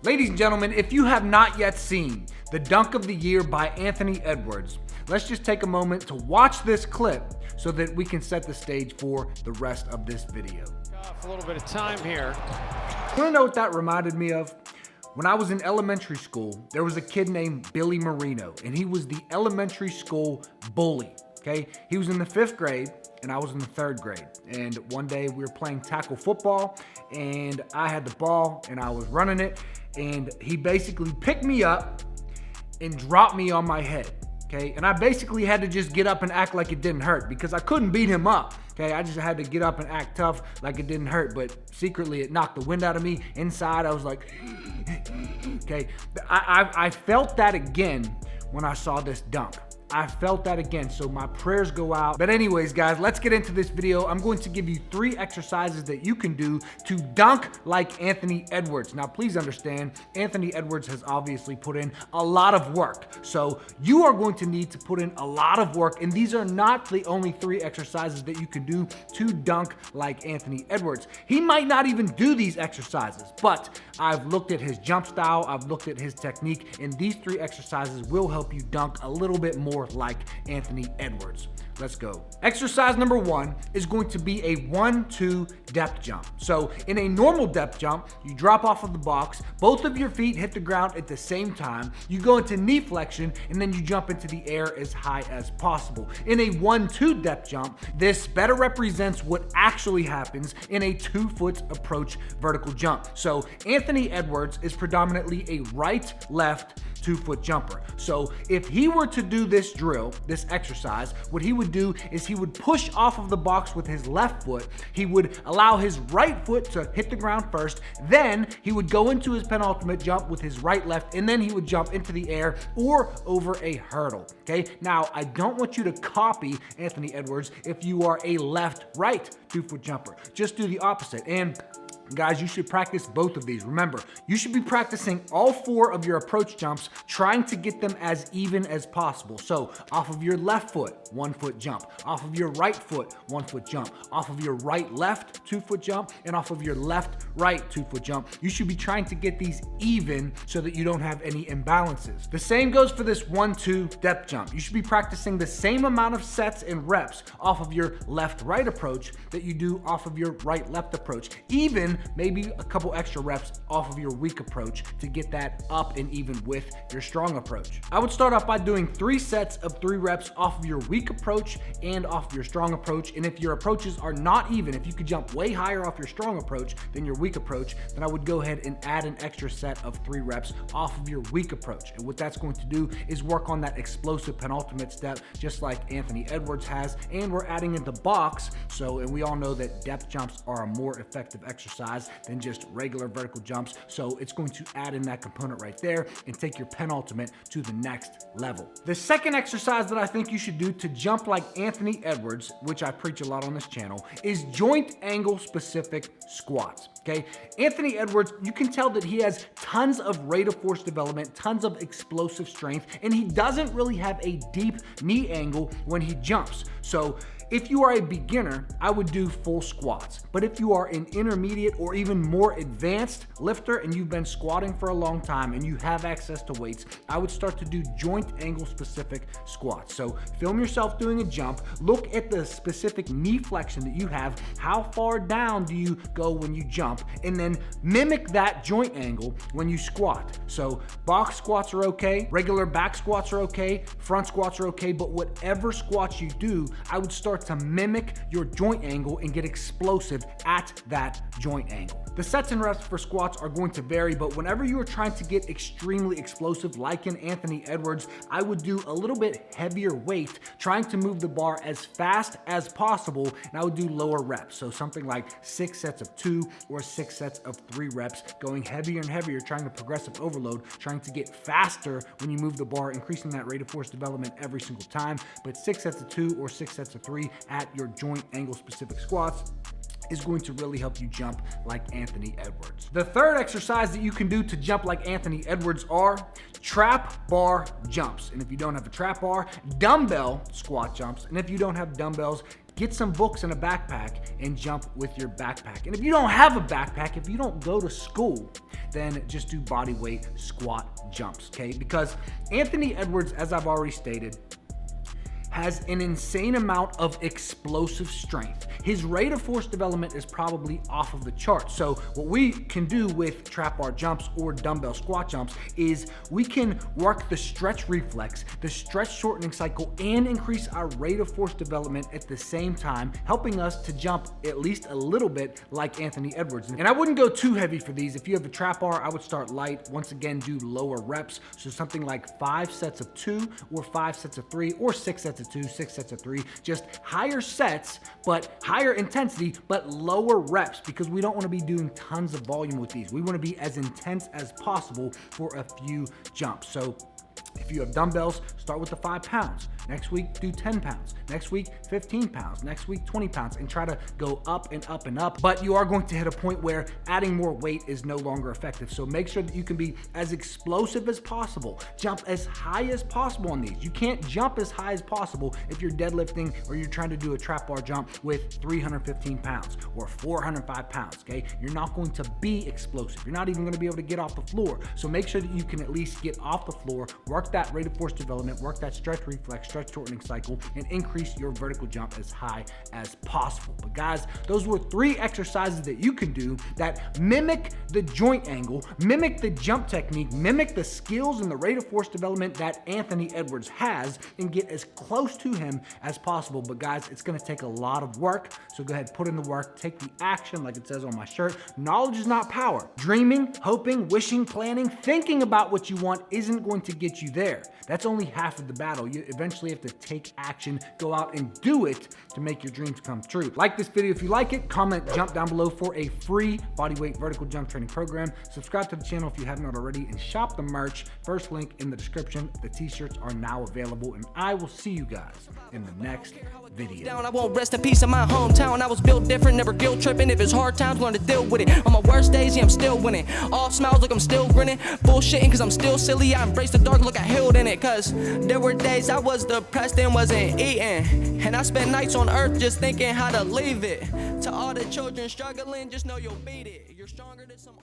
Ladies and gentlemen, if you have not yet seen the Dunk of the Year by Anthony Edwards, let's just take a moment to watch this clip so that we can set the stage for the rest of this video. A little bit of time here. You wanna know what that reminded me of? When I was in elementary school, there was a kid named Billy Marino, and he was the elementary school bully, okay? He was in the 5th grade, and I was in the 3rd grade. And one day we were playing tackle football, and I had the ball, and I was running it, and he basically picked me up and dropped me on my head, okay? And I basically had to just get up and act like it didn't hurt because I couldn't beat him up, okay? I just had to get up and act tough like it didn't hurt, but secretly it knocked the wind out of me. Inside, I was like, okay? I felt that again when I saw this dunk. I felt that again, so my prayers go out. But anyways, guys, let's get into this video. I'm going to give you 3 exercises that you can do to dunk like Anthony Edwards. Now, please understand, Anthony Edwards has obviously put in a lot of work. So you are going to need to put in a lot of work, and these are not the only 3 exercises that you can do to dunk like Anthony Edwards. He might not even do these exercises, but I've looked at his jump style, I've looked at his technique, and these 3 exercises will help you dunk a little bit more like Anthony Edwards. Let's go. Exercise number 1 is going to be a 1-2 depth jump. So in a normal depth jump, you drop off of the box, both of your feet hit the ground at the same time, you go into knee flexion, and then you jump into the air as high as possible. In a 1-2 depth jump, this better represents what actually happens in a 2-foot approach vertical jump. So Anthony Edwards is predominantly a right-left 2-foot jumper. So if he were to do this drill, this exercise, what he would do is he would push off of the box with his left foot. He would allow his right foot to hit the ground first. Then he would go into his penultimate jump with his right left, and then he would jump into the air or over a hurdle. Okay. Now, I don't want you to copy Anthony Edwards if you are a left-right 2-foot jumper. Just do the opposite. And guys, you should practice both of these. Remember, you should be practicing all 4 of your approach jumps, trying to get them as even as possible. So off of your left foot, 1-foot jump. Off of your right foot, 1-foot jump. Off of your right-left 2-foot jump, and off of your left-right 2-foot jump. You should be trying to get these even so that you don't have any imbalances. The same goes for this 1-2 depth jump. You should be practicing the same amount of sets and reps off of your left-right approach that you do off of your right-left approach. Even maybe a couple extra reps off of your weak approach to get that up and even with your strong approach. I would start off by doing 3 sets of 3 reps off of your weak approach and off of your strong approach. And if your approaches are not even, if you could jump way higher off your strong approach than your weak approach, then I would go ahead and add an extra set of 3 reps off of your weak approach. And what that's going to do is work on that explosive penultimate step, just like Anthony Edwards has. And we're adding in the box. And we all know that depth jumps are a more effective exercise than just regular vertical jumps. So it's going to add in that component right there and take your penultimate to the next level. The second exercise that I think you should do to jump like Anthony Edwards, which I preach a lot on this channel, is joint angle specific squats. Okay, Anthony Edwards, you can tell that he has tons of rate of force development, tons of explosive strength, and he doesn't really have a deep knee angle when he jumps. So if you are a beginner, I would do full squats. But if you are an intermediate or even more advanced lifter and you've been squatting for a long time and you have access to weights, I would start to do joint angle specific squats. So film yourself doing a jump, look at the specific knee flexion that you have, how far down do you go when you jump, and then mimic that joint angle when you squat. So box squats are okay, regular back squats are okay, front squats are okay, but whatever squats you do, I would start to mimic your joint angle and get explosive at that joint angle. The sets and reps for squats are going to vary, but whenever you are trying to get extremely explosive, like in Anthony Edwards, I would do a little bit heavier weight, trying to move the bar as fast as possible, and I would do lower reps. So something like 6 sets of 2 or 6 sets of 3 reps, going heavier and heavier, trying to progressive overload, trying to get faster when you move the bar, increasing that rate of force development every single time. But 6 sets of 2 or 6 sets of 3 at your joint angle specific squats is going to really help you jump like Anthony Edwards. The third exercise that you can do to jump like Anthony Edwards are trap bar jumps. And if you don't have a trap bar, dumbbell squat jumps. And if you don't have dumbbells, get some books and a backpack and jump with your backpack. And if you don't have a backpack, if you don't go to school, then just do body weight squat jumps, okay? Because Anthony Edwards, as I've already stated, has an insane amount of explosive strength. His rate of force development is probably off of the chart. So what we can do with trap bar jumps or dumbbell squat jumps is we can work the stretch reflex, the stretch shortening cycle, and increase our rate of force development at the same time, helping us to jump at least a little bit like Anthony Edwards. And I wouldn't go too heavy for these. If you have a trap bar, I would start light. Once again, do lower reps. So something like 5 sets of 2 or 5 sets of 3 or 6 sets of 2, 6 sets of 3, just higher sets, but higher intensity, but lower reps, because we don't want to be doing tons of volume with these. We want to be as intense as possible for a few jumps. So if you have dumbbells, start with the 5 pounds. Next week, do 10 pounds. Next week, 15 pounds. Next week, 20 pounds, and try to go up and up and up. But you are going to hit a point where adding more weight is no longer effective. So make sure that you can be as explosive as possible. Jump as high as possible on these. You can't jump as high as possible if you're deadlifting or you're trying to do a trap bar jump with 315 pounds or 405 pounds, okay? You're not going to be explosive. You're not even going to be able to get off the floor. So make sure that you can at least get off the floor, work that rate of force development, work that stretch reflex, stretch shortening cycle, and increase your vertical jump as high as possible. But guys, those were 3 exercises that you can do that mimic the joint angle, mimic the jump technique, mimic the skills and the rate of force development that Anthony Edwards has, and get as close to him as possible. But guys, it's going to take a lot of work. So go ahead, put in the work, take the action like it says on my shirt. Knowledge is not power. Dreaming, hoping, wishing, planning, thinking about what you want isn't going to get you there. That's only half of the battle. You eventually have to take action, go out and do it to make your dreams come true. Like this video if you like it, comment jump down below for a free bodyweight vertical jump training program. Subscribe to the channel if you have not already, and shop the merch. First link in the description. The t-shirts are now available, and I will see you guys in the next video. I won't rest in peace in my hometown. I was built different, never guilt tripping. If it's hard times, learn to deal with it. On my worst days, yeah, I'm still winning. All smiles like I'm still grinning. Bullshitting cause I'm still silly. I embrace the dark, look, I healed in it. Cause there were days I was depressed and wasn't eating. And I spent nights on earth just thinking how to leave it. To all the children struggling, just know you'll beat it. You're stronger than some